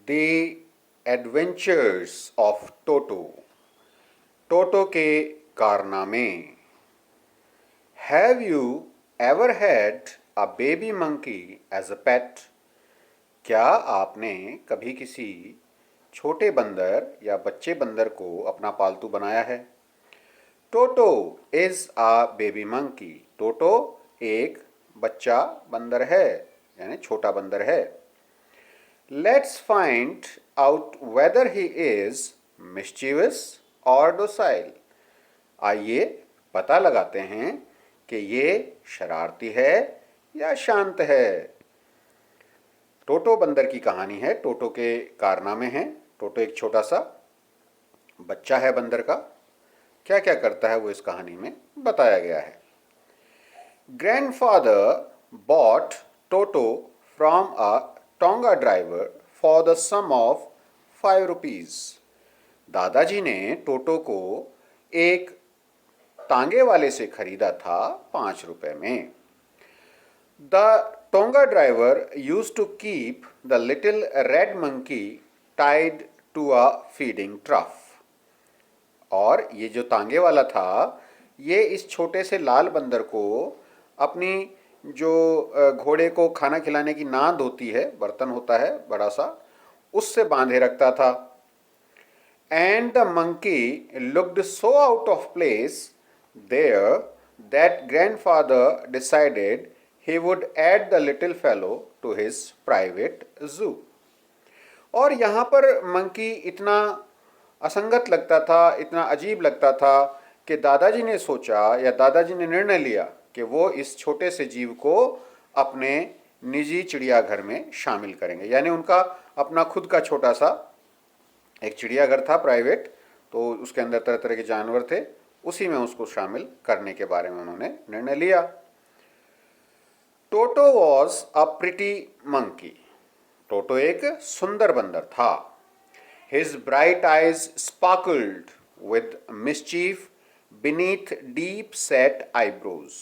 The Adventures of Toto. टोटो के कारनामे. Have you ever had a baby monkey as a pet? क्या आपने कभी किसी छोटे बंदर या बच्चे बंदर को अपना पालतू बनाया है? टोटो is a baby monkey. Toto एक बच्चा बंदर है, यानी छोटा बंदर है. Let's find out whether he is mischievous or docile. आइए पता लगाते हैं कि ये शरारती है या शांत है. टोटो बंदर की कहानी है, टोटो के कारनामे हैं. टोटो एक छोटा सा बच्चा है बंदर का. क्या क्या करता है वो इस कहानी में बताया गया है. Grandfather bought Toto from a Tonga driver for the sum of 5 rupees. दादाजी ने टोटो को एक तांगे वाले से खरीदा था 5 रुपए में. The Tonga driver used to keep the little red monkey tied to a feeding trough. और ये जो तांगे वाला था, ये इस छोटे से लाल बंदर को अपनी जो घोड़े को खाना खिलाने की नाद होती है, बर्तन होता है बड़ा सा, उससे बांधे रखता था. And the monkey looked so out of place there that grandfather decided he would add the little fellow to his private zoo. और यहाँ पर मंकी इतना असंगत लगता था, इतना अजीब लगता था कि दादाजी ने सोचा या दादाजी ने निर्णय लिया कि वो इस छोटे से जीव को अपने निजी चिड़ियाघर में शामिल करेंगे. यानी उनका अपना खुद का छोटा सा एक चिड़ियाघर था प्राइवेट, तो उसके अंदर तरह तरह के जानवर थे, उसी में उसको शामिल करने के बारे में उन्होंने निर्णय लिया. Toto was a pretty monkey. Toto एक सुंदर बंदर था. His bright eyes sparkled with mischief beneath deep set eyebrows.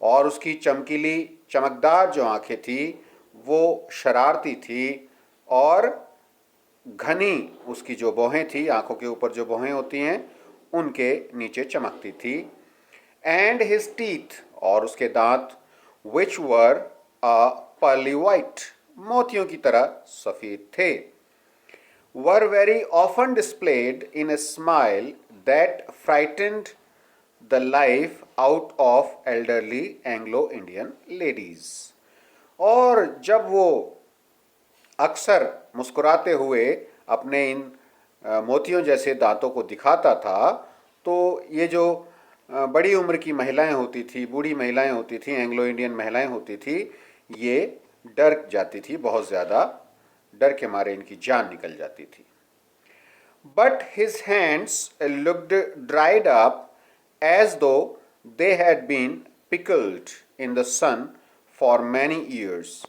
और उसकी चमकीली चमकदार जो आंखें थी वो शरारती थी, और घनी उसकी जो भौहें थी, आंखों के ऊपर जो भौहें होती हैं उनके नीचे चमकती थी. एंड हिज टीथ, और उसके दांत, which were a pearly white, मोतियों की तरह सफ़ेद थे, were very often displayed in a smile that frightened the life out of elderly Anglo-Indian ladies. और जब वो अक्सर मुस्कुराते हुए अपने इन मोतियों जैसे दांतों को दिखाता था, तो ये जो बड़ी उम्र की महिलाएं होती थी, बूढ़ी महिलाएं होती थी, एंग्लो इंडियन महिलाएं होती थी, ये डर जाती थी, बहुत ज़्यादा डर के मारे इनकी जान निकल जाती थी. But his hands looked dried up as though they had been pickled in the sun for many years.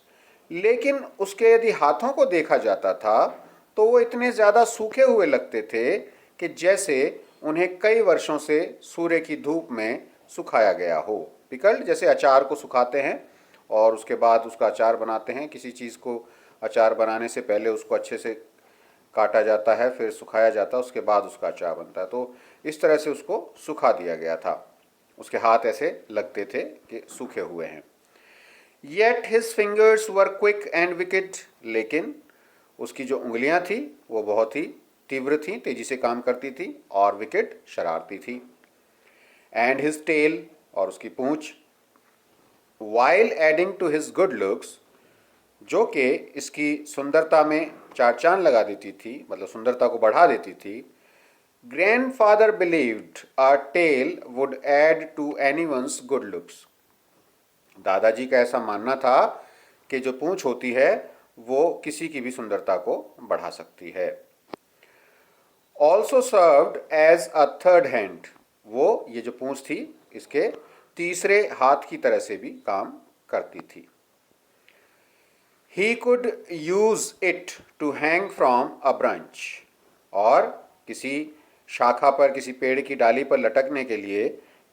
लेकिन उसके यदि हाथों को देखा जाता था तो वो इतने ज़्यादा सूखे हुए लगते थे कि जैसे उन्हें कई वर्षों से सूर्य की धूप में सुखाया गया हो. पिकल्ड जैसे अचार को सुखाते हैं और उसके बाद उसका अचार बनाते हैं. किसी चीज़ को अचार बनाने से पहले उसको अच्छे से काटा जाता है, फिर सुखाया जाता है, उसके बाद उसका अचार बनता है. तो इस तरह से उसको सुखा दिया गया था. उसके हाथ ऐसे लगते थे कि सूखे हुए हैं. Yet his fingers were quick and wicked. लेकिन उसकी जो उंगलियां थी वो बहुत ही तीव्र थी, तेजी से काम करती थी, और विकेट शरारती थी. एंड हिज टेल, और उसकी पूंछ, while adding to his good looks, जो कि इसकी सुंदरता में चार चांद लगा देती थी, मतलब सुंदरता को बढ़ा देती थी. Grandfather believed a tail would add to anyone's good looks. दादाजी का ऐसा मानना था कि जो पूंछ होती है वो किसी की भी सुंदरता को बढ़ा सकती है. Also served as a third hand. वो ये जो पूंछ थी इसके तीसरे हाथ की तरह से भी काम करती थी. He could use it to hang from a branch. और किसी शाखा पर, किसी पेड़ की डाली पर लटकने के लिए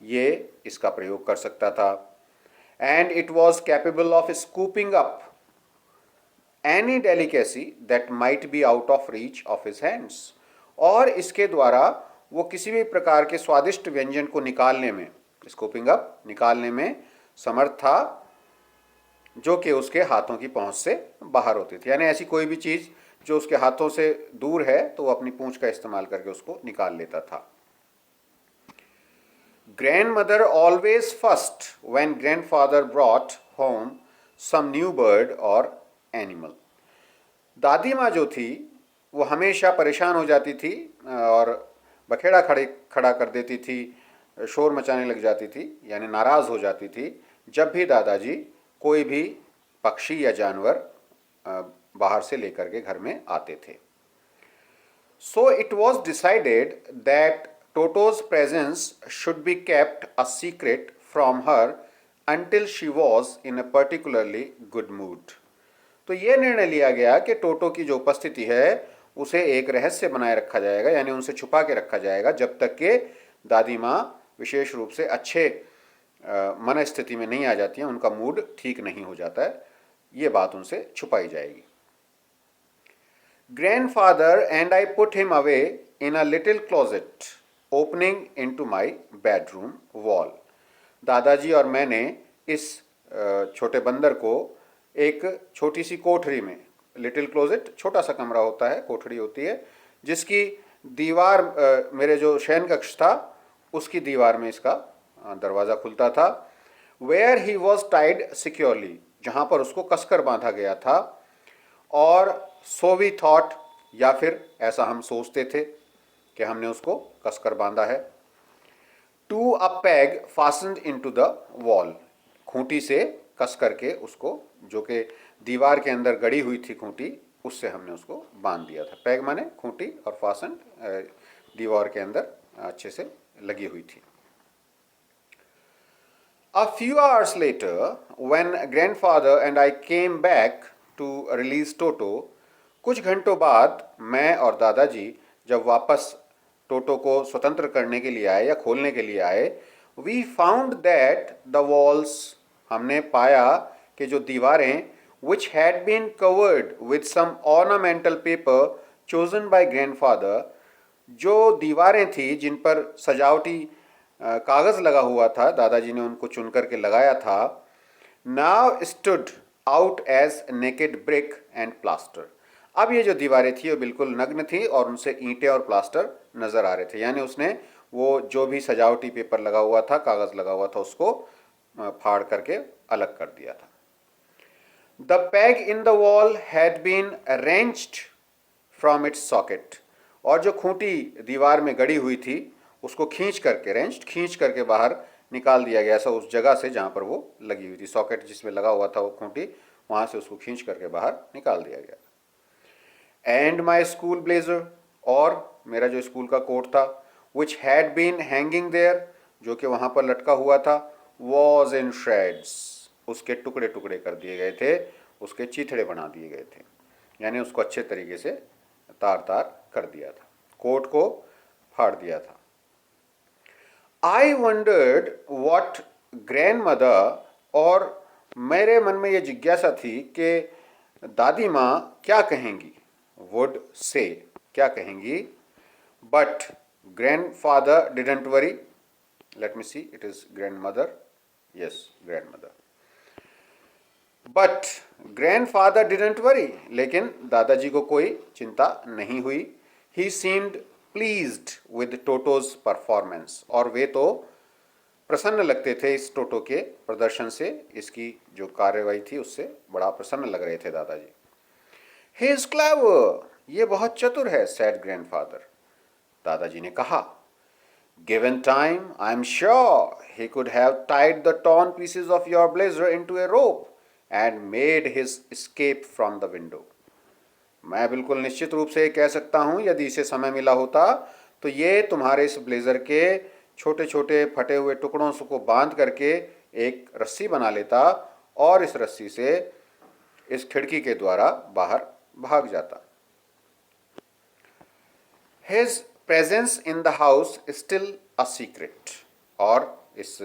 ये इसका प्रयोग कर सकता था. And it was capable of scooping up any delicacy that might be out of reach of his hands, और इसके द्वारा वो किसी भी प्रकार के स्वादिष्ट व्यंजन को निकालने में, स्कूपिंग अप, निकालने में समर्थ था जो कि उसके हाथों की पहुंच से बाहर होती थी। यानी ऐसी कोई भी चीज़ जो उसके हाथों से दूर है तो वो अपनी पूंछ का इस्तेमाल करके उसको निकाल लेता था। Grandmother always first when grandfather brought home some new bird or animal. दादी माँ जो थी वो हमेशा परेशान हो जाती थी और बखेड़ा खड़ा कर देती थी, शोर मचाने लग जाती थी, यानी नाराज़ हो जाती थी जब भी दादाजी कोई भी पक्षी या जानवर बाहर से लेकर के घर में आते थे। So it was decided that टोटोज presence should be kept a secret from her until she was in a particularly good mood। तो ये निर्णय लिया गया कि टोटो की जो उपस्थिति है उसे एक रहस्य बनाए रखा जाएगा, यानी उनसे छुपा के रखा जाएगा जब तक कि दादी माँ विशेष रूप से अच्छे मन स्थिति में नहीं आ जाती हैं, उनका मूड ठीक नहीं हो जाता है, ये बात उनसे छुपाई जाएगी। Grandfather and I put him away in a little closet opening into my bedroom wall. दादाजी और मैंने इस छोटे बंदर को एक छोटी सी कोठरी में, लिटिल क्लोजेट छोटा सा कमरा होता है, कोठरी होती है, जिसकी दीवार मेरे जो शयन कक्ष था उसकी दीवार में इसका दरवाज़ा खुलता था। Where he was tied securely, जहाँ पर उसको कसकर बांधा गया था। और सो वी थॉट, या फिर ऐसा हम सोचते थे कि हमने उसको कसकर बांधा है। To a peg fastened into the wall, खूंटी से कस करके उसको, जो कि दीवार के अंदर गड़ी हुई थी खूंटी, उससे हमने उसको बांध दिया था। पैग माने खूंटी और फास्टन दीवार के अंदर अच्छे से लगी हुई थी। A few hours later, when grandfather and I came back to release Toto, कुछ घंटों बाद मैं और दादाजी जब वापस टोटो को स्वतंत्र करने के लिए आए या खोलने के लिए आए, we found that the walls, हमने पाया कि जो दीवारें, which had been covered with some ornamental paper chosen by grandfather, जो दीवारें थी जिन पर सजावटी कागज़ लगा हुआ था, दादाजी ने उनको चुन करके लगाया था, now stood out as naked brick and plaster. अब ये जो दीवारें थी वो बिल्कुल नग्न थी और उनसे ईंटें और प्लास्टर नज़र आ रहे थे। यानी उसने वो जो भी सजावटी पेपर लगा हुआ था, कागज़ लगा हुआ था, उसको फाड़ करके अलग कर दिया था। The peg in the wall had been wrenched from its socket, और जो खूंटी दीवार में गड़ी हुई थी उसको खींच करके, रेंच्ड खींच करके बाहर निकाल दिया गया, ऐसा उस जगह से जहाँ पर वो लगी हुई थी, सॉकेट जिसमें लगा हुआ था वो खूंटी, वहाँ से उसको खींच करके बाहर निकाल दिया गया। एंड माई स्कूल ब्लेजर, और मेरा जो स्कूल का कोट था, which had been hanging there, जो कि वहाँ पर लटका हुआ था, वॉज इन श्रेड्स, उसके टुकड़े टुकड़े कर दिए गए थे, उसके चीथड़े बना दिए गए थे, यानी उसको अच्छे तरीके से तार तार कर दिया था, कोट को फाड़ दिया था। आई वंडर्ड वॉट ग्रैंड मदर, और मेरे मन में ये जिज्ञासा थी कि दादी माँ क्या कहेंगी, वुड से, क्या कहेंगी। But grandfather didn't worry, let me see, it is grandmother, yes grandmother. But grandfather didn't worry, लेकिन दादाजी को कोई चिंता नहीं हुई। He seemed pleased with Toto's performance, और वे तो प्रसन्न लगते थे इस टोटो के प्रदर्शन से, इसकी जो कार्यवाही थी उससे बड़ा प्रसन्न लग रहे थे दादाजी। ही इज क्लेवर, ये बहुत चतुर है, सैड ग्रैंडफादर, दादाजी ने कहा। Given time I am sure he could have tied the torn pieces of your blazer into A rope and made his escape from the window. मैं बिल्कुल निश्चित रूप से कह सकता हूँ, यदि इसे समय मिला होता तो ये तुम्हारे इस ब्लेजर के छोटे छोटे फटे हुए टुकड़ों को बांध करके एक रस्सी बना लेता और इस रस्सी से इस खिड़की के द्वारा बाहर भाग जाता। His presence in the house is still a secret, और इस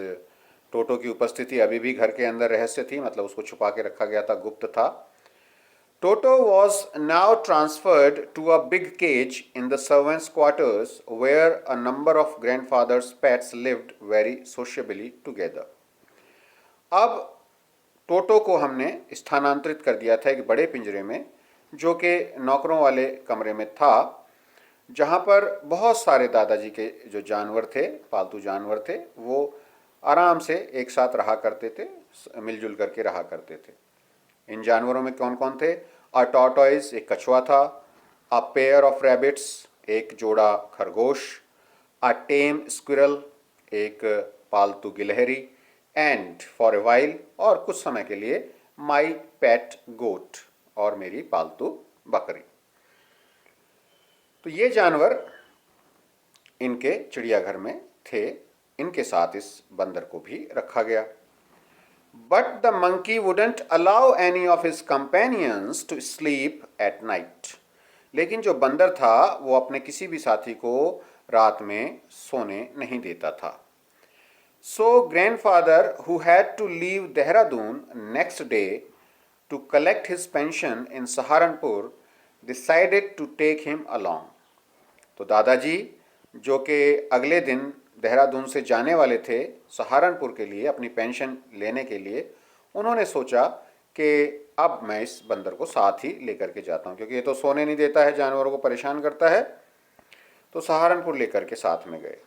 टोटो की उपस्थिति अभी भी घर के अंदर रहस्य थी, मतलब उसको छुपा के रखा गया था, गुप्त था। Toto was now transferred to a big cage in the servants' quarters where a number of grandfather's pets lived very sociably together. अब टोटो को हमने स्थानांतरित कर दिया था एक बड़े पिंजरे में जो कि नौकरों वाले कमरे में था, जहाँ पर बहुत सारे दादाजी के जो जानवर थे, पालतू जानवर थे, वो आराम से एक साथ रहा करते थे, मिलजुल करके रहा करते थे। इन जानवरों में कौन कौन थे? अ टॉर्टॉइज, एक कछुआ था। अ पेयर ऑफ रैबिट्स, एक जोड़ा खरगोश। अ टेम स्क्विरल, एक पालतू गिलहरी। एंड फॉर ए वाइल, और कुछ समय के लिए, माई पेट गोट, और मेरी पालतू बकरी। तो ये जानवर इनके चिड़ियाघर में थे, इनके साथ इस बंदर को भी रखा गया। But the monkey wouldn't allow any of his companions to sleep at night. लेकिन जो बंदर था वो अपने किसी भी साथी को रात में सोने नहीं देता था। So grandfather, who had to leave Dehradun next day to collect his pension in Saharanpur, decided to take him along. तो दादाजी जो कि अगले दिन देहरादून से जाने वाले थे सहारनपुर के लिए अपनी पेंशन लेने के लिए, उन्होंने सोचा कि अब मैं इस बंदर को साथ ही लेकर के जाता हूँ, क्योंकि ये तो सोने नहीं देता है, जानवरों को परेशान करता है। तो सहारनपुर लेकर के साथ में गए।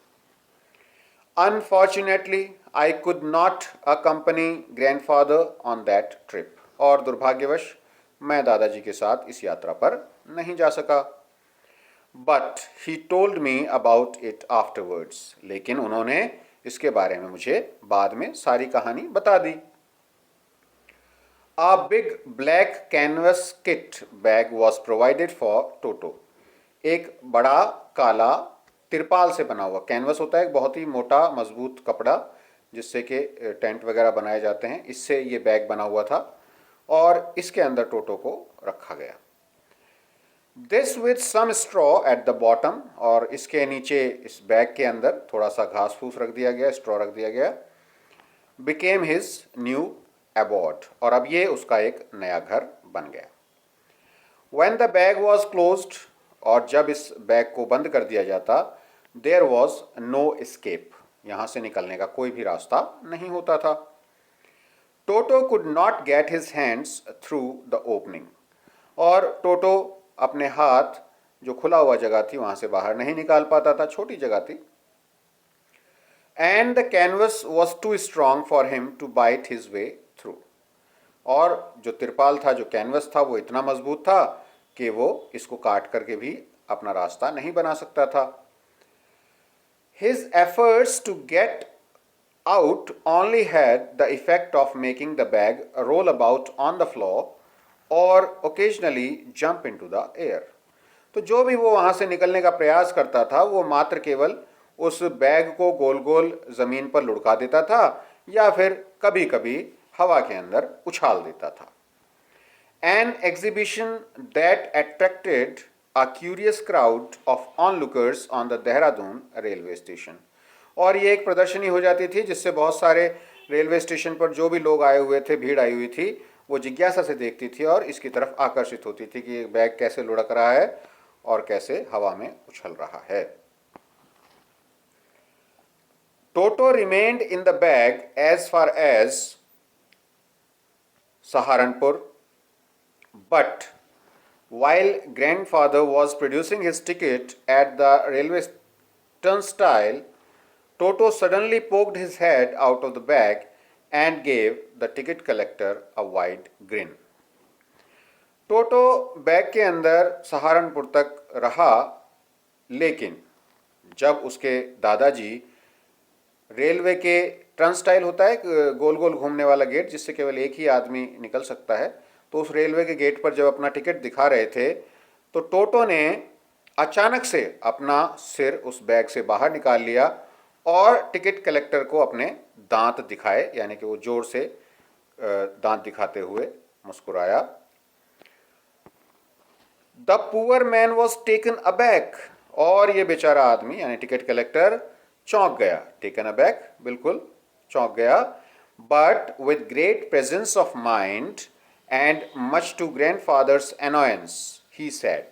Unfortunately I could not accompany grandfather on that trip, और दुर्भाग्यवश मैं दादाजी के साथ इस यात्रा पर नहीं जा सका। But he told me about it afterwards, लेकिन उन्होंने इसके बारे में मुझे बाद में सारी कहानी बता दी। A big black canvas kit bag was provided for Toto. एक बड़ा काला तिरपाल से बना हुआ, कैनवस होता है एक बहुत ही मोटा मजबूत कपड़ा जिससे कि टेंट वगैरह बनाए जाते हैं, इससे ये बैग बना हुआ था और इसके अंदर टोटो को रखा गया। This with some straw at the bottom, और इसके नीचे इस बैग के अंदर थोड़ा सा घास फूस रख दिया गया, स्ट्रॉ रख दिया गया। बिकेम हिज न्यू abode, और अब ये उसका एक नया घर बन गया। When the bag was closed, और जब इस बैग को बंद कर दिया जाता, there was no escape, यहाँ से निकलने का कोई भी रास्ता नहीं होता था। Toto could not get his hands through the opening, और टोटो अपने हाथ जो खुला हुआ जगह थी वहाँ से बाहर नहीं निकाल पाता था, छोटी जगह थी। And the canvas was too strong for him to bite his way through, और जो तिरपाल था, जो कैनवस था, वो इतना मजबूत था कि वो इसको काट करके भी अपना रास्ता नहीं बना सकता था। His efforts to get out only had the effect of making the bag roll about on the floor or occasionally jump into the air. तो जो भी वो वहाँ से निकलने का प्रयास करता था वो मात्र केवल उस बैग को गोल गोल ज़मीन पर लुढ़का देता था या फिर कभी कभी हवा के अंदर उछाल देता था। An exhibition that attracted a curious crowd of onlookers on the Dehradun railway station, और ये एक प्रदर्शनी हो जाती थी जिससे बहुत सारे रेलवे स्टेशन पर जो भी लोग आए हुए थे, भीड़ आई हुई थी, वो जिज्ञासा से देखती थी और इसकी तरफ आकर्षित होती थी कि ये बैग कैसे लुढ़क रहा है और कैसे हवा में उछल रहा है। Toto remained in the bag as far as Saharanpur, but while grandfather was producing his ticket at the railway turnstile, Toto suddenly poked his head out of the bag and gave the ticket collector a wide grin. Toto bag के अंदर सहारनपुर तक रहा, लेकिन जब उसके दादाजी railway के turnstile होता है गोल गोल घूमने वाला गेट जिससे केवल एक ही आदमी निकल सकता है, तो उस रेलवे के गेट पर जब अपना टिकट दिखा रहे थे तो टोटो ने अचानक से अपना सिर उस बैग से बाहर निकाल लिया और टिकट कलेक्टर को अपने दांत दिखाए, यानी कि वो जोर से दांत दिखाते हुए मुस्कुराया। The poor man was taken aback, और ये बेचारा आदमी यानी टिकट कलेक्टर चौंक गया। टेकन अबैक, बिल्कुल चौंक गया। But with great presence of mind and much to grandfather's annoyance, he said.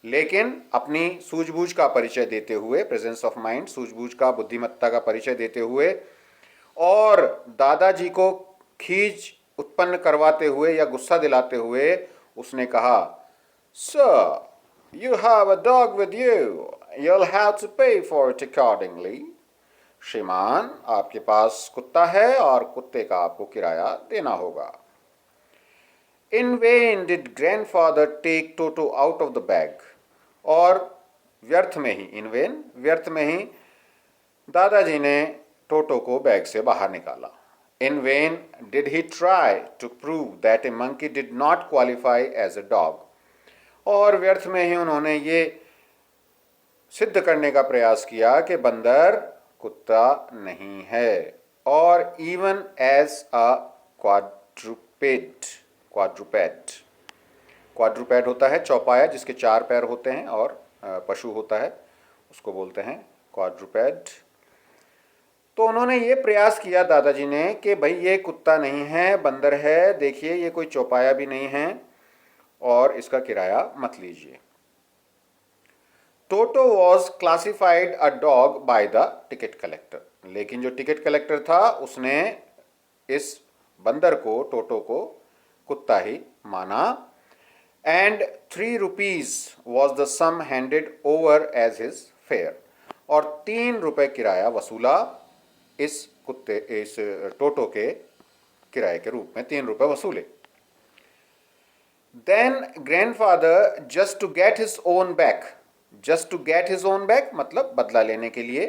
लेकिन अपनी सूझबूझ का परिचय देते हुए, प्रेजेंस ऑफ माइंड, सूझबूझ का, बुद्धिमत्ता का परिचय देते हुए और दादाजी को खींच उत्पन्न करवाते हुए या गुस्सा दिलाते हुए उसने कहा, Sir, you have a dog with you. You'll have to pay for it accordingly. श्रीमान, आपके पास कुत्ता है और कुत्ते का आपको किराया देना होगा. In vain did grandfather take Toto out of the bag. और व्यर्थ में ही, in vain, व्यर्थ में ही दादाजी ने टोटो को बैग से बाहर निकाला. In vain did he try to prove that a monkey did not qualify as a dog. और व्यर्थ में ही उन्होंने ये सिद्ध करने का प्रयास किया कि बंदर कुत्ता नहीं है. और even as a क्वाड्रुपेड होता है चौपाया जिसके 4 पैर होते हैं, और पशु होता है उसको बोलते हैं क्वाड्रुपेड. तो उन्होंने ये प्रयास किया दादाजी ने कि भाई ये कुत्ता नहीं है, बंदर है, देखिए ये कोई चौपाया भी नहीं है और इसका किराया मत लीजिए. Toto was classified a dog by the ticket collector. लेकिन जो टिकट कलेक्टर था उसने इस बंदर को, टोटो को, कुत्ता ही माना. And 3 rupees was the sum handed over as his fare. और 3 रुपए किराया वसूला इस टोटो के किराए के रूप में 3 रुपए वसूले. Then grandfather just to get his own back, just to get his own back मतलब बदला लेने के लिए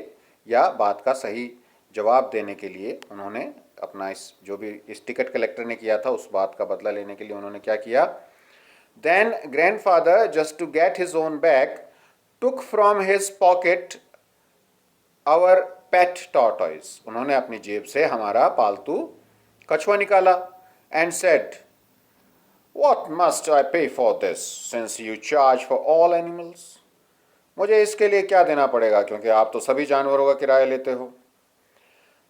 या बात का सही जवाब देने के लिए उन्होंने अपना इस जो भी इस टिकट कलेक्टर ने किया था उस बात का बदला लेने के लिए उन्होंने क्या किया. Then grandfather just to get his own back took from his pocket our pet tortoise. उन्होंने अपनी जेब से हमारा पालतू कछुआ निकाला. And said, What must I pay for this since you charge for all animals? मुझे इसके लिए क्या देना पड़ेगा क्योंकि आप तो सभी जानवरों का किराया लेते हो.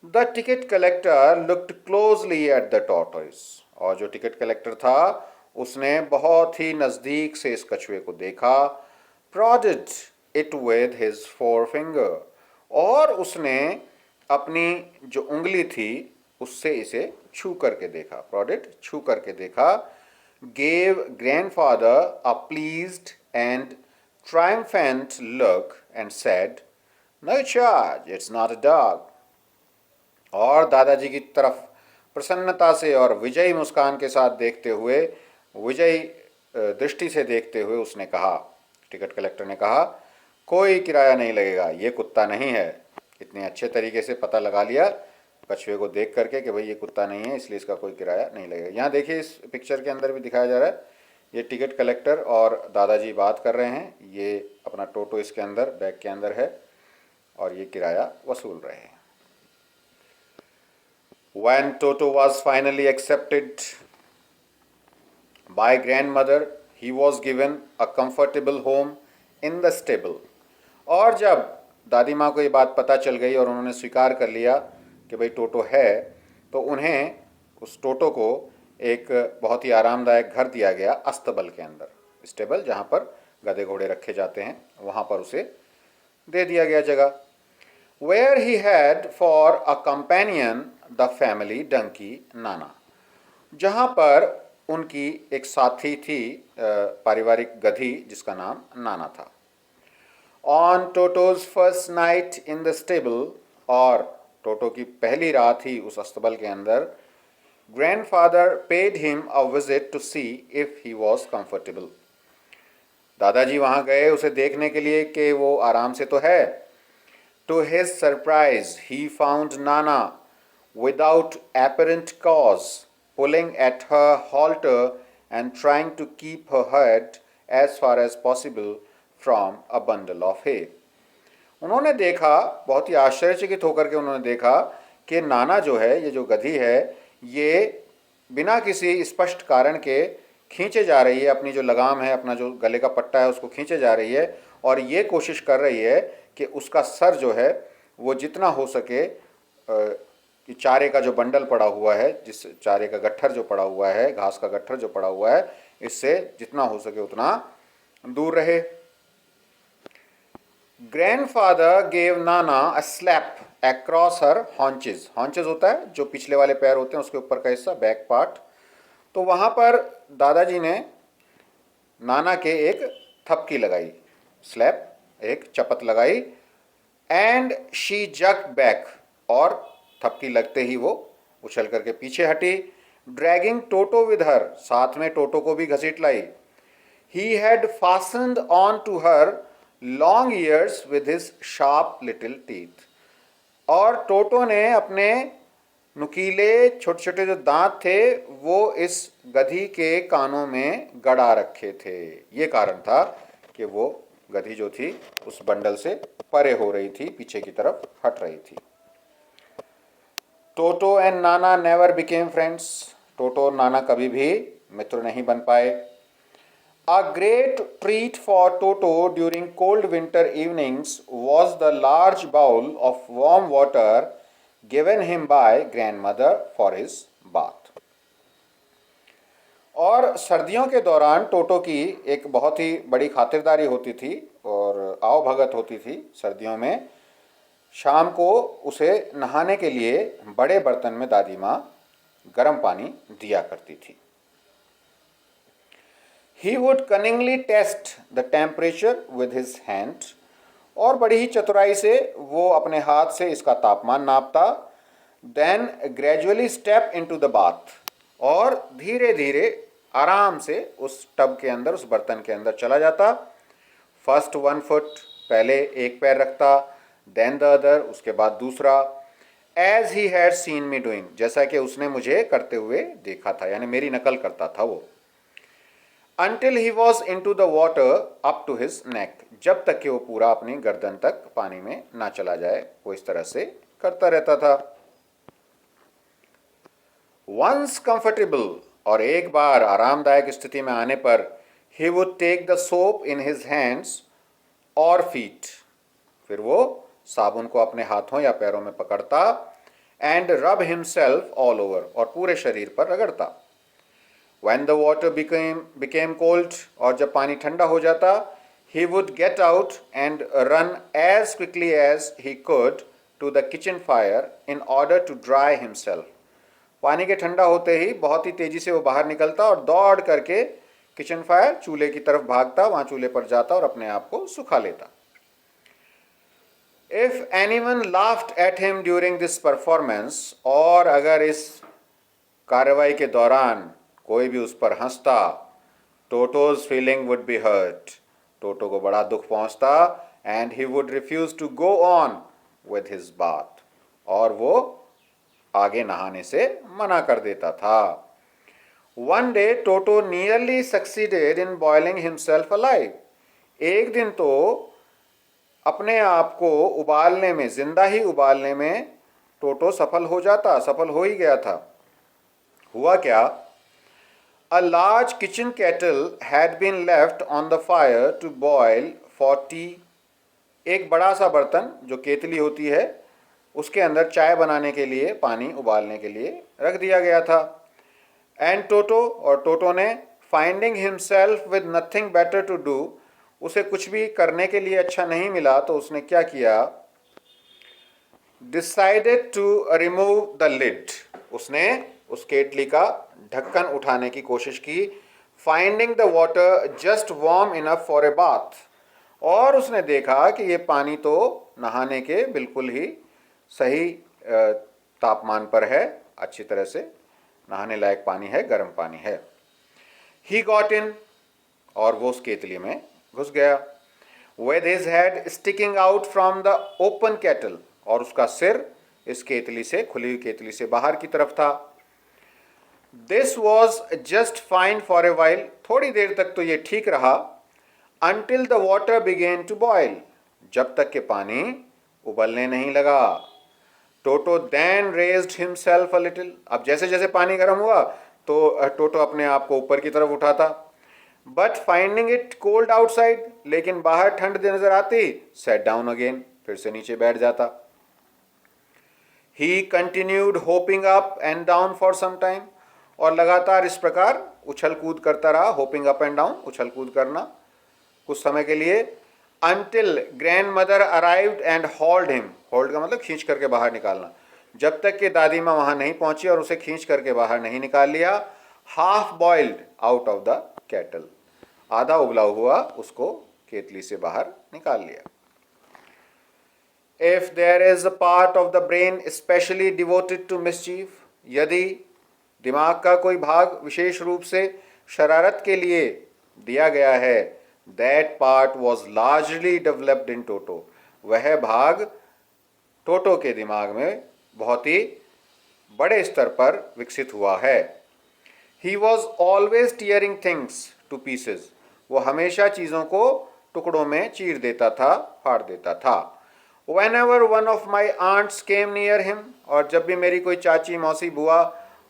The ticket collector looked closely at the tortoise. और जो टिकट कलेक्टर था उसने बहुत ही नज़दीक से इस कछुए को देखा. Prodded it with his forefinger. और उसने अपनी जो उंगली थी उससे इसे छू करके देखा. Prodded, छू करके देखा. Gave grandfather a pleased and triumphant look and said, No charge, it's not a dog. और दादाजी की तरफ प्रसन्नता से और विजयी मुस्कान के साथ देखते हुए, विजयी दृष्टि से देखते हुए उसने कहा, टिकट कलेक्टर ने कहा, कोई किराया नहीं लगेगा, ये कुत्ता नहीं है. इतने अच्छे तरीके से पता लगा लिया कछुए को देख करके कि भाई ये कुत्ता नहीं है, इसलिए इसका कोई किराया नहीं लगेगा. यहाँ देखिए इस पिक्चर के अंदर भी दिखाया जा रहा है, ये टिकट कलेक्टर और दादाजी बात कर रहे हैं. ये अपना टोटो इसके अंदर बैग के अंदर है और ये किराया वसूल रहे हैं. When Toto was finally accepted by grandmother, he was given a comfortable home in the stable. और जब दादी माँ को ये बात पता चल गई और उन्होंने स्वीकार कर लिया कि भाई टोटो है, तो उन्हें उस टोटो को एक बहुत ही आरामदायक घर दिया गया अस्तबल के अंदर. स्टेबल जहाँ पर गधे घोड़े रखे जाते हैं वहाँ पर उसे दे दिया गया जगह. Where he had for a companion the family donkey नाना. जहाँ पर उनकी एक साथी थी पारिवारिक गधी जिसका नाम नाना था. On Toto's first night in the stable, और टोटो की पहली रात ही उस अस्तबल के अंदर, grandfather paid him a visit to see if he was comfortable. दादाजी वहाँ गए उसे देखने के लिए कि वो आराम से तो है. To his surprise, he found Nana without apparent cause, pulling at her halter and trying to keep her head as far as possible from a bundle of hay. उन्होंने देखा, बहुत ही आश्चर्यचकित होकर के उन्होंने देखा कि नाना जो है, ये जो गधी है, ये बिना किसी स्पष्ट कारण के खींचे जा रही है. अपनी जो लगाम है, अपना जो गले का पट्टा है, उसको खींचे जा रही है और ये कोशिश कर रही है कि उसका सर जो है वो जितना हो सके कि चारे का जो बंडल पड़ा हुआ है, जिस चारे का गट्ठर जो पड़ा हुआ है, घास का गट्ठर जो पड़ा हुआ है, इससे जितना हो सके उतना दूर रहे। Grandfather gave Nana a slap across her haunches. Haunches होता है जो पिछले वाले पैर होते हैं, उसके ऊपर का हिस्सा, बैक पार्ट। तो वहां पर दादाजी ने नाना के एक थपकी लगाई, स्लैप, एक चपत लगाई। एंड शी जक बैक, और थपकी लगते ही वो उछल करके पीछे हटी। ड्रैगिंग टोटो विद हर, साथ में टोटो को भी घसीट लाई। He had fastened on to her long ears with his sharp little teeth. और टोटो ने अपने नुकीले छोटे छोटे जो दांत थे वो इस गधी के कानों में गड़ा रखे थे। ये कारण था कि वो गधी जो थी उस बंडल से परे हो रही थी, पीछे की तरफ हट रही थी। टोटो and Nana never became friends. टोटो और नाना कभी भी मित्र नहीं बन पाए। A great treat for Toto during cold winter evenings was the large bowl of warm water given him by grandmother for his bath. और सर्दियों के दौरान टोटो की एक बहुत ही बड़ी खातिरदारी होती थी और आवभगत होती थी। सर्दियों में शाम को उसे नहाने के लिए बड़े बर्तन में दादी माँ गर्म पानी दिया करती थी। He would cunningly test the temperature with his hand, और बड़ी ही चतुराई से वो अपने हाथ से इसका तापमान नापता। Then gradually step into the bath, और धीरे धीरे आराम से उस टब के अंदर, उस बर्तन के अंदर चला जाता। फर्स्ट 1 फुट, पहले एक पैर रखता, देन द अदर, उसके बाद दूसरा। As he had seen me doing, जैसा कि उसने मुझे करते हुए देखा था, यानी मेरी नकल करता था वो। Until he was into the water up to his neck, जब तक कि वो पूरा अपनी गर्दन तक पानी में ना चला जाए, वो इस तरह से करता रहता था। Once comfortable, और एक बार आरामदायक स्थिति में आने पर, he would take the soap in his hands or feet, फिर वो साबुन को अपने हाथों या पैरों में पकड़ता। and rub himself all over, और पूरे शरीर पर रगड़ता। When the water became cold, और जब पानी ठंडा हो जाता, he would get out and run as quickly as he could to the kitchen fire in order to dry himself. पानी के ठंडा होते ही बहुत ही तेजी से वो बाहर निकलता और दौड़ करके किचन फायर, चूल्हे की तरफ भागता, वहां चूल्हे पर जाता और अपने आप को सुखा लेता। If anyone laughed at him during this performance, और अगर इस कार्रवाई के दौरान कोई भी उस पर हंसता, Toto's feeling would be hurt, Toto को बड़ा दुख पहुंचता। And he would refuse to go on with his bath, और वो आगे नहाने से मना कर देता था। One day Toto nearly succeeded in boiling himself alive. एक दिन तो अपने आप को उबालने में, जिंदा ही उबालने में टोटो सफल हो जाता, सफल हो ही गया था। हुआ क्या? A large kitchen kettle had been left on the fire to boil for tea. एक बड़ा सा बर्तन जो केतली होती है, उसके अंदर चाय बनाने के लिए, पानी उबालने के लिए रख दिया गया था। एंड टोटो, और टोटो ने, finding himself with nothing better to do, उसे कुछ भी करने के लिए अच्छा नहीं मिला तो उसने क्या किया? Decided to remove the lid, उसने उस केतली का ढक्कन उठाने की कोशिश की। Finding the water just warm enough for a bath, और उसने देखा कि ये पानी तो नहाने के बिल्कुल ही सही तापमान पर है, अच्छी तरह से नहाने लायक पानी है, गर्म पानी है। ही गॉट इन, और वो उस केतली में घुस गया। With his head sticking out from the open kettle, और उसका सिर इस केतली से, खुली हुई केतली से बाहर की तरफ था। This was just fine for a while, थोड़ी देर तक तो ये ठीक रहा। Until the water began to boil, जब तक कि पानी उबलने नहीं लगा। Toto then raised himself a little, अब जैसे जैसे पानी गर्म हुआ तो टोटो अपने आप को ऊपर की तरफ उठाता। But finding it cold outside, लेकिन बाहर ठंड नजर आती, सेट डाउन अगेन, फिर से नीचे बैठ जाता। He continued hopping up and down for some time, और लगातार इस प्रकार उछल कूद करता रहा, होपिंग अप एंड डाउन, उछल कूद करना कुछ समय के लिए, until grandmother arrived and hauled him, hold का मतलब खींच करके बाहर निकालना, जब तक कि दादी माँ वहाँ नहीं पहुँची और उसे खींच करके बाहर नहीं निकाल लिया, half boiled out of the kettle, आधा उबला हुआ उसको केतली से बाहर निकाल लिया. If there is a part of the brain especially devoted to mischief, यदि दिमाग का कोई भाग विशेष रूप से शरारत के लिए दिया गया है, that part was largely developed in Toto, वह भाग टोटो के दिमाग में बहुत ही बड़े स्तर पर विकसित हुआ है. He was always tearing things to pieces, वो हमेशा चीज़ों को टुकड़ों में चीर देता था, फाड़ देता था. Whenever one of my aunts came near him, और जब भी मेरी कोई चाची मौसी बुआ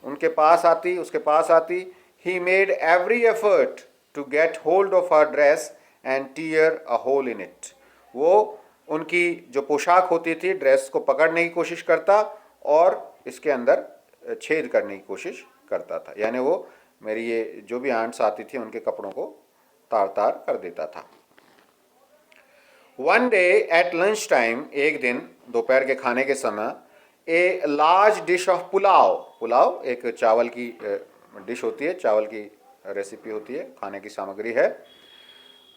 उनके पास आती, उसके पास आती, he made every effort to get hold of her dress and tear a hole in it, वो उनकी जो पोशाक होती थी ड्रेस को पकड़ने की कोशिश करता और इसके अंदर छेद करने की कोशिश करता था. यानी वो मेरी ये जो भी आंट्स आती थी उनके कपड़ों को तार तार कर देता था. One day at lunch time, एक दिन दोपहर के खाने के समय, a large dish of pulao, pulao एक चावल की डिश होती है, चावल की रेसिपी होती है, खाने की सामग्री है.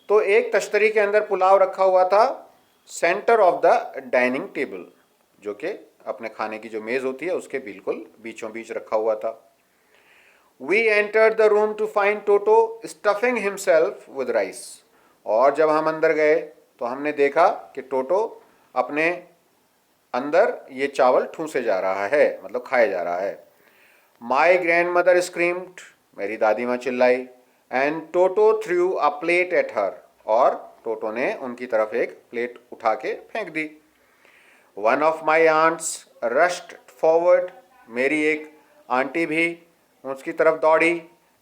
तो एक तश्तरी के अंदर पुलाव रखा हुआ था, centre of the dining table, जो कि अपने खाने की जो मेज़ होती है उसके बिल्कुल बीचों बीच रखा हुआ था. We entered the room to find Toto stuffing himself with rice, और जब हम अंदर गए तो हमने देखा कि टोटो अपने अंदर ये चावल ठूंसे जा रहा है, मतलब खाए जा रहा है. माई ग्रैंड मदर स्क्रीम्ड, मेरी दादी माँ चिल्लाई, and Toto through a plate at her, और टोटो ने उनकी तरफ एक प्लेट उठा के फेंक दी. One of my aunts rushed forward, मेरी एक आंटी भी उसकी तरफ दौड़ी,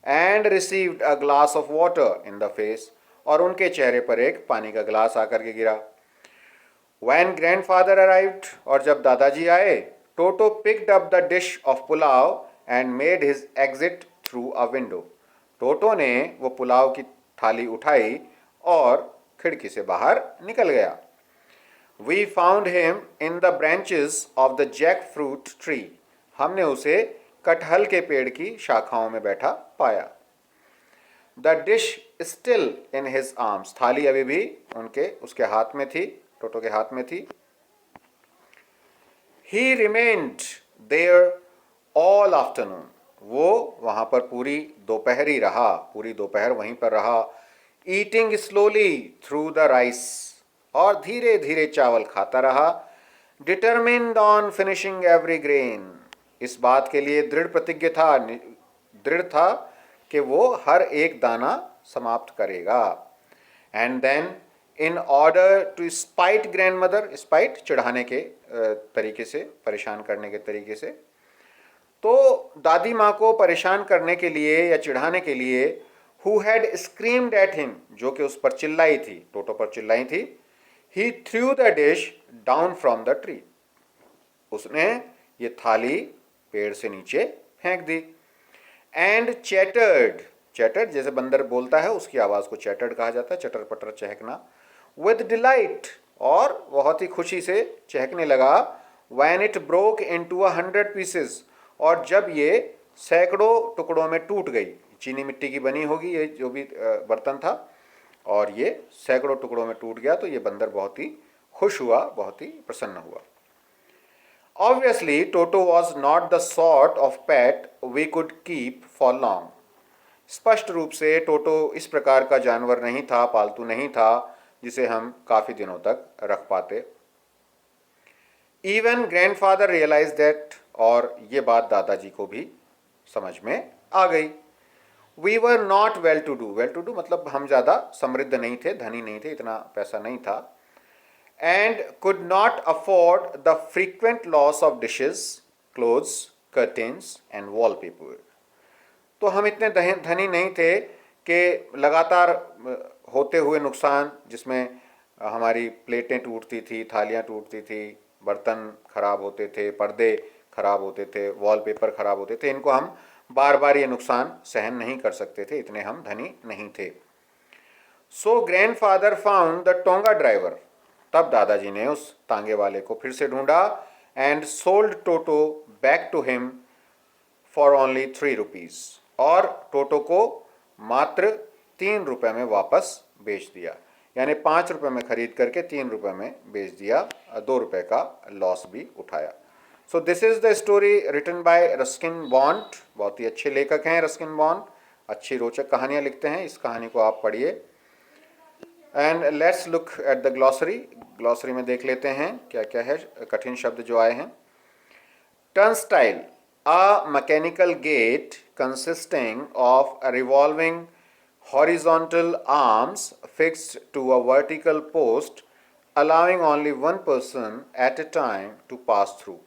and received a glass of water in the face, और उनके चेहरे पर एक पानी का गिलास आकर के गिरा. When grandfather arrived, और जब दादाजी आए, टोटो picked up the dish of pulao and made his exit through a window. टोटो ने वो पुलाव की थाली उठाई और खिड़की से बाहर निकल गया. We found him in the branches of the jackfruit tree. हमने उसे कटहल के पेड़ की शाखाओं में बैठा पाया. The dish still in his arms, थाली अभी भी उसके हाथ में थी, टोटो के हाथ में थी. He remained there all afternoon, वो वहाँ पर पूरी दोपहर ही रहा, पूरी दोपहर वहीं पर रहा. Eating slowly through the rice, और धीरे धीरे चावल खाता रहा. Determined on finishing every grain, इस बात के लिए दृढ़ था कि वो हर एक दाना समाप्त करेगा. And then in order to spite grandmother, spite चिढ़ाने के तरीके से, परेशान करने के तरीके से, तो दादी माँ को परेशान करने के लिए या चिढ़ाने के लिए, who had screamed at him, जो कि उस पर चिल्लाई थी, टोटो पर चिल्लाई थी, he threw the dish down from the tree, उसने ये थाली पेड़ से नीचे फेंक दी. एंड चैटर्ड, चैटर्ड जैसे बंदर बोलता है उसकी आवाज़ को चैटर्ड कहा जाता है, चटर पटर चहकना. विद डिलाइट, और बहुत ही खुशी से चहकने लगा. When it broke into 100 pieces, और जब ये सैकड़ों टुकड़ों में टूट गई, चीनी मिट्टी की बनी होगी ये जो भी बर्तन था, और ये सैकड़ों टुकड़ों में टूट गया, तो ये बंदर बहुत ही खुश हुआ, बहुत ही प्रसन्न हुआ. Obviously, Toto was not the sort of pet we could keep for long. स्पष्ट रूप से टोटो इस प्रकार का जानवर नहीं था, पालतू नहीं था, जिसे हम काफ़ी दिनों तक रख पाते. Even grandfather realized that, और ये बात दादाजी को भी समझ में आ गई. We were not well to do मतलब हम ज़्यादा समृद्ध नहीं थे, धनी नहीं थे, इतना पैसा नहीं था. And could not afford the frequent loss of dishes, clothes, curtains and wallpaper. तो हम इतने धनी नहीं थे कि लगातार होते हुए नुकसान, जिसमें हमारी प्लेटें टूटती थी, थालियाँ टूटती थी, बर्तन खराब होते थे, पर्दे खराब होते थे, वॉलपेपर खराब होते थे, इनको हम बार बार ये नुकसान सहन नहीं कर सकते थे, इतने हम धनी नहीं थे। So grandfather found the tonga driver, तब दादाजी ने उस तांगे वाले को फिर से ढूंढा, and sold Toto back to him for only 3 rupees, और टोटो को मात्र 3 रुपए में वापस बेच दिया। यानी 5 रुपए में खरीद करके 3 रुपए में बेच दिया, 2 रुपए का लॉस भी उठाया। So this is the story written by Ruskin Bond. बहुत ही अच्छे लेखक हैं रस्किन बॉन्ड, अच्छी रोचक कहानियां लिखते हैं। इस कहानी को आप पढ़िए। And let's look at the glossary. Glossary में देख लेते हैं क्या क्या है कठिन शब्द जो आए हैं। Turnstile, a mechanical gate consisting of revolving horizontal arms fixed to a vertical post, allowing only one person at a time to pass through.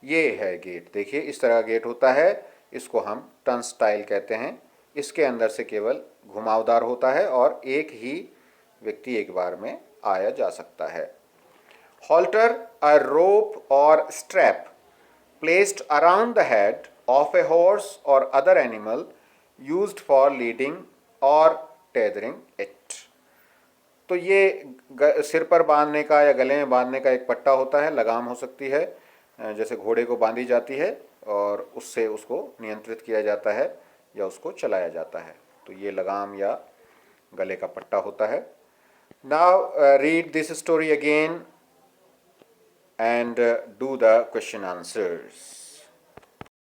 ये है गेट। देखिए इस तरह का गेट होता है, इसको हम टर्नस्टाइल कहते हैं। इसके अंदर से केवल घुमावदार होता है और एक ही व्यक्ति एक बार में आया जा सकता है। Halter, a rope or strap placed around the head of a horse or other animal used for leading or tethering it. तो ये सिर पर बांधने का या गले में बांधने का एक पट्टा होता है, लगाम हो सकती है, जैसे घोड़े को बांधी जाती है और उससे उसको नियंत्रित किया जाता है या उसको चलाया जाता है। तो ये लगाम या गले का पट्टा होता है। Now read this story again and do the question answers.